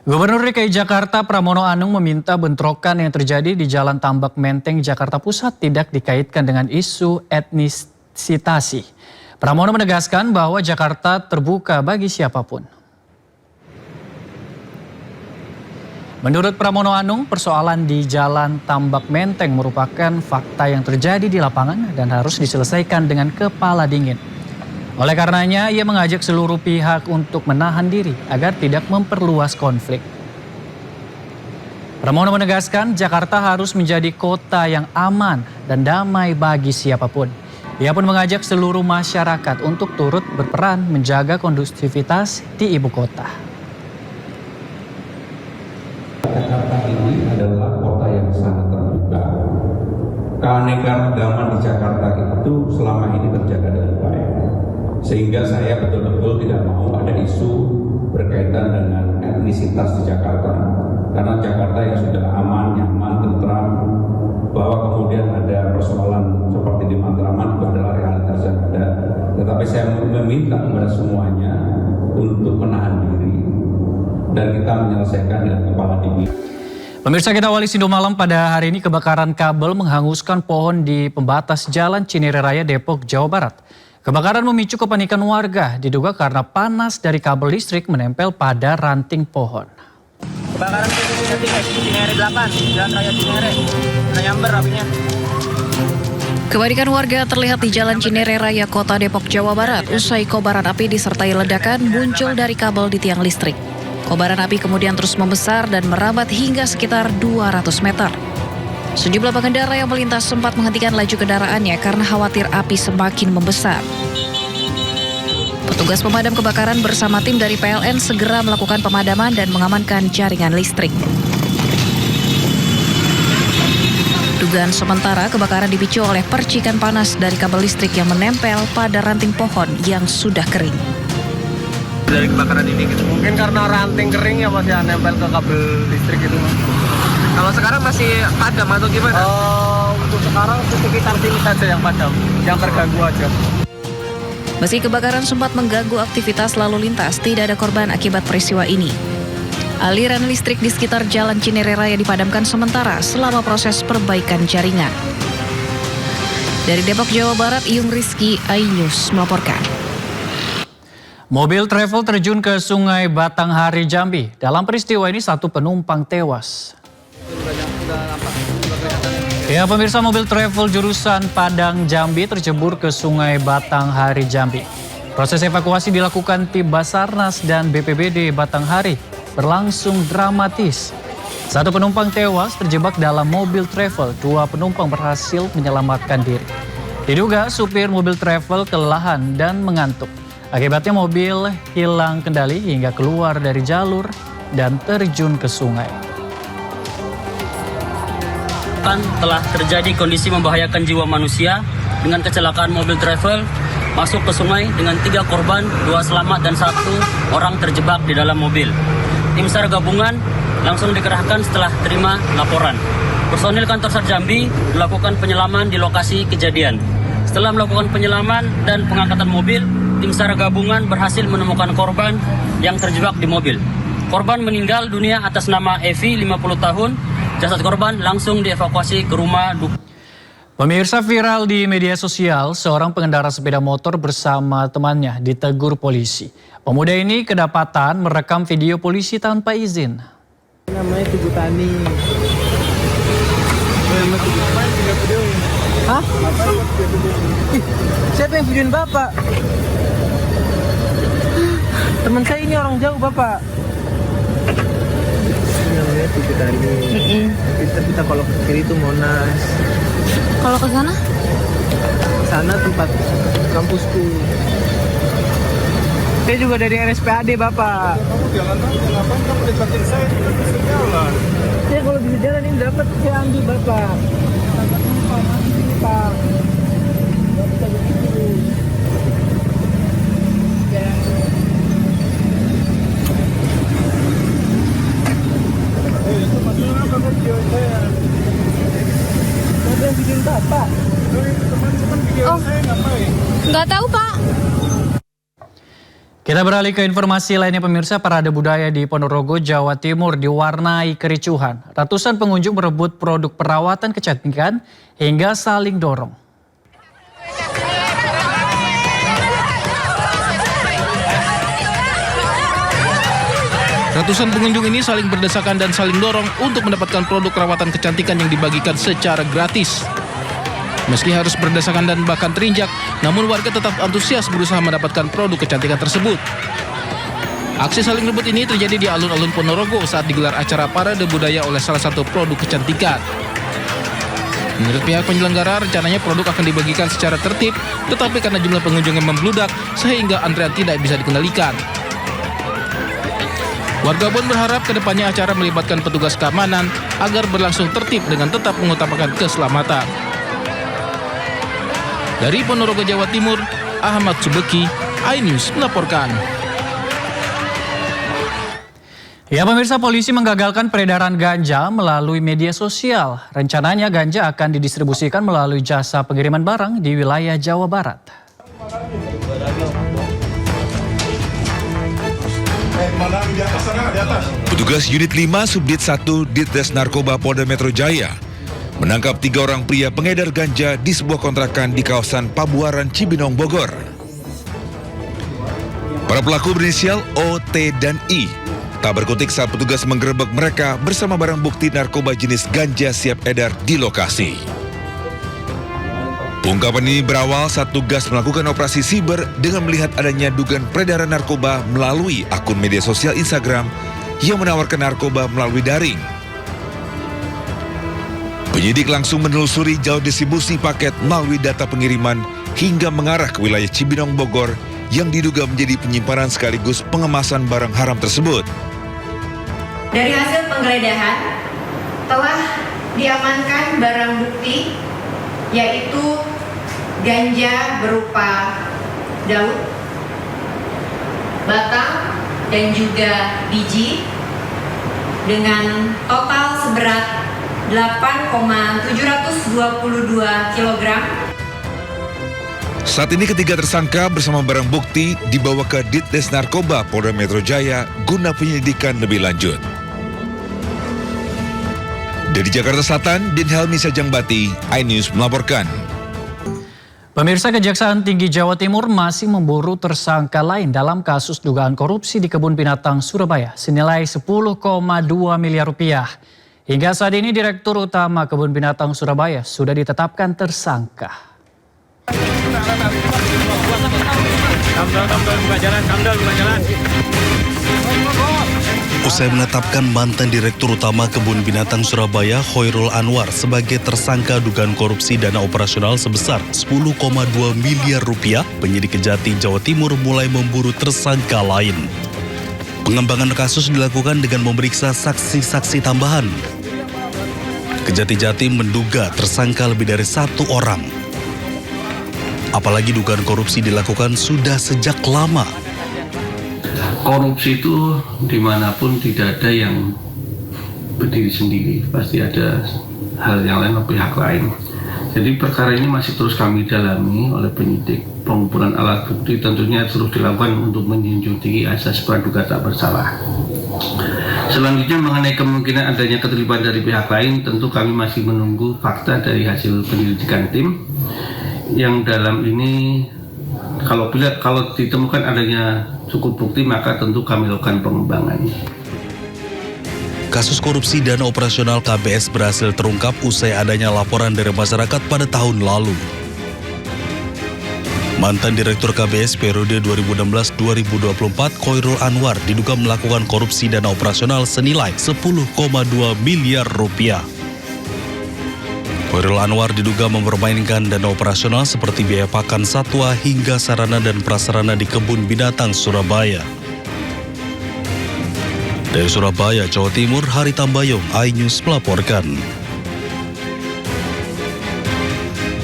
Gubernur DKI Jakarta Pramono Anung meminta bentrokan yang terjadi di Jalan Tambak Menteng, Jakarta Pusat tidak dikaitkan dengan isu etnisitasi. Pramono menegaskan bahwa Jakarta terbuka bagi siapapun. Menurut Pramono Anung, persoalan di Jalan Tambak Menteng merupakan fakta yang terjadi di lapangan dan harus diselesaikan dengan kepala dingin. Oleh karenanya, ia mengajak seluruh pihak untuk menahan diri agar tidak memperluas konflik. Pramono menegaskan Jakarta harus menjadi kota yang aman dan damai bagi siapapun. Ia pun mengajak seluruh masyarakat untuk turut berperan menjaga kondusivitas di ibu kota. Jakarta ini adalah kota yang sangat terbuka. Keanekaragaman di Jakarta itu selama ini terjaga dengan baik. Sehingga saya betul-betul tidak mau ada isu berkaitan dengan etnisitas di Jakarta. Karena Jakarta yang sudah aman, nyaman, tentram, bahwa kemudian ada persoalan seperti di Matraman itu adalah realitas yang ada. Tetapi saya meminta kepada semuanya untuk menahan diri dan kita menyelesaikan dengan kepala dingin. Pemirsa, kita awali Sindo Malam pada hari ini. Kebakaran kabel menghanguskan pohon di pembatas Jalan Cinere Raya, Depok, Jawa Barat. Kebakaran memicu kepanikan warga, diduga karena panas dari kabel listrik menempel pada ranting pohon. Kebakaran di Cinere 8, Jalan Raya Cinere, Nyamber apinya. Kepanikan warga terlihat di Jalan Cinere Raya, Kota Depok, Jawa Barat. Usai kobaran api disertai ledakan muncul dari kabel di tiang listrik. Kobaran api kemudian terus membesar dan merambat hingga sekitar 200 meter. Sejumlah pengendara yang melintas sempat menghentikan laju kendaraannya karena khawatir api semakin membesar. Petugas pemadam kebakaran bersama tim dari PLN segera melakukan pemadaman dan mengamankan jaringan listrik. Dugaan sementara kebakaran dipicu oleh percikan panas dari kabel listrik yang menempel pada ranting pohon yang sudah kering. Dari kebakaran ini gitu. Mungkin karena ranting kering ya Mas ya, nempel ke kabel listrik itu Mas. Kalau sekarang masih padam atau gimana? Untuk sekarang sekitar sini saja yang padam, yang terganggu aja. Meski kebakaran sempat mengganggu aktivitas lalu lintas, tidak ada korban akibat peristiwa ini. Aliran listrik di sekitar Jalan Cinere Raya dipadamkan sementara selama proses perbaikan jaringan. Dari Depok, Jawa Barat, Iyung Rizky, iNews melaporkan. Mobil travel terjun ke Sungai Batanghari, Jambi. Dalam peristiwa ini satu penumpang tewas. Ya pemirsa, mobil travel jurusan Padang, Jambi tercebur ke Sungai Batanghari, Jambi. Proses evakuasi dilakukan tim Basarnas dan BPBD Batanghari berlangsung dramatis. Satu penumpang tewas terjebak dalam mobil travel, dua penumpang berhasil menyelamatkan diri. Diduga supir mobil travel kelelahan dan mengantuk. Akibatnya mobil hilang kendali hingga keluar dari jalur dan terjun ke sungai. Telah terjadi kondisi membahayakan jiwa manusia dengan kecelakaan mobil travel masuk ke sungai dengan 3 korban, 2 selamat dan 1 orang terjebak di dalam mobil. Tim SAR gabungan langsung dikerahkan setelah terima laporan. Personil kantor SAR Jambi melakukan penyelaman di lokasi kejadian. Setelah melakukan penyelaman dan pengangkatan mobil, tim SAR gabungan berhasil menemukan korban yang terjebak di mobil. Korban meninggal dunia atas nama Evi, 50 tahun. Jasad korban langsung dievakuasi ke rumah duka. Pemirsa, viral di media sosial, seorang pengendara sepeda motor bersama temannya ditegur polisi. Pemuda ini kedapatan merekam video polisi tanpa izin. Namanya Tugu Tani. Hah? Siapa yang videoin Bapak? Teman saya ini orang jauh Bapak. Namanya Tugu Tani. Kita kalau ke kiri itu Monas. Kalau ke sana? Sana tempat kampusku. Saya juga dari RSPAD Bapak. Kamu jalan ngapain kamu deketin saya? Bisa jalan. Saya kalau bisa jalan ini dapat saya ambil Bapak. Pak. Gak bisa begitu. Itu maksudnya apa video saya? Ada yang videoin Bapak. Teman-teman video saya ngapain? Nggak tahu Pak. Kita beralih ke informasi lainnya pemirsa, parade budaya di Ponorogo, Jawa Timur diwarnai kericuhan. Ratusan pengunjung berebut produk perawatan kecantikan hingga saling dorong. Ratusan pengunjung ini saling berdesakan dan saling dorong untuk mendapatkan produk perawatan kecantikan yang dibagikan secara gratis. Meski harus berdesakan dan bahkan terinjak, namun warga tetap antusias berusaha mendapatkan produk kecantikan tersebut. Aksi saling rebut ini terjadi di alun-alun Ponorogo saat digelar acara parade budaya oleh salah satu produk kecantikan. Menurut pihak penyelenggara, rencananya produk akan dibagikan secara tertib, tetapi karena jumlah pengunjung yang membludak, sehingga antrean tidak bisa dikendalikan. Warga pun berharap kedepannya acara melibatkan petugas keamanan agar berlangsung tertib dengan tetap mengutamakan keselamatan. Dari Ponorogo, Jawa Timur, Ahmad Subeki, iNews melaporkan. Ya pemirsa, polisi menggagalkan peredaran ganja melalui media sosial. Rencananya ganja akan didistribusikan melalui jasa pengiriman barang di wilayah Jawa Barat. Petugas Unit 5 Subdit 1 Ditres Narkoba Polda Metro Jaya menangkap 3 orang pria pengedar ganja di sebuah kontrakan di kawasan Pabuaran, Cibinong, Bogor. Para pelaku berinisial O, T, dan I tak berkutik saat petugas menggerebek mereka bersama barang bukti narkoba jenis ganja siap edar di lokasi. Ungkapan ini berawal saat tugas melakukan operasi siber dengan melihat adanya dugaan peredaran narkoba melalui akun media sosial Instagram yang menawarkan narkoba melalui daring. Penyidik langsung menelusuri jalur distribusi paket melalui data pengiriman hingga mengarah ke wilayah Cibinong, Bogor yang diduga menjadi penyimpanan sekaligus pengemasan barang haram tersebut. Dari hasil penggeledahan telah diamankan barang bukti yaitu ganja berupa daun, batang, dan juga biji dengan total seberat 8,722 kg. Saat ini ketiga tersangka bersama barang bukti dibawa ke Ditres Narkoba Polda Metro Jaya guna penyelidikan lebih lanjut. Dari Jakarta Selatan, Din Helmi Sajangbati, iNews melaporkan. Pemirsa, Kejaksaan Tinggi Jawa Timur masih memburu tersangka lain dalam kasus dugaan korupsi di Kebun Binatang Surabaya senilai 10,2 miliar rupiah. Hingga saat ini Direktur Utama Kebun Binatang Surabaya sudah ditetapkan tersangka. Usai menetapkan mantan Direktur Utama Kebun Binatang Surabaya Khoirul Anwar sebagai tersangka dugaan korupsi dana operasional sebesar 10,2 miliar rupiah, penyidik Kejati Jawa Timur mulai memburu tersangka lain. Pengembangan kasus dilakukan dengan memeriksa saksi-saksi tambahan. Kejati Jatim menduga tersangka lebih dari 1 orang. Apalagi dugaan korupsi dilakukan sudah sejak lama. Korupsi itu dimanapun tidak ada yang berdiri sendiri, pasti ada hal yang lain atau pihak lain. Jadi perkara ini masih terus kami dalami oleh penyidik. Pengumpulan alat bukti tentunya terus dilakukan untuk menjunjung tinggi asas praduga tak bersalah. Selanjutnya mengenai kemungkinan adanya keterlibatan dari pihak lain, tentu kami masih menunggu fakta dari hasil penyelidikan tim. Yang dalam ini kalau ditemukan adanya cukup bukti, maka tentu kami lakukan pengembangan. Kasus korupsi dana operasional KBS berhasil terungkap usai adanya laporan dari masyarakat pada tahun lalu. Mantan Direktur KBS periode 2016-2024 Khoirul Anwar diduga melakukan korupsi dana operasional senilai 10,2 miliar rupiah. Khoirul Anwar diduga mempermainkan dana operasional seperti biaya pakan satwa hingga sarana dan prasarana di Kebun Binatang Surabaya. Dari Surabaya, Jawa Timur, Hari Tambayong, iNews melaporkan.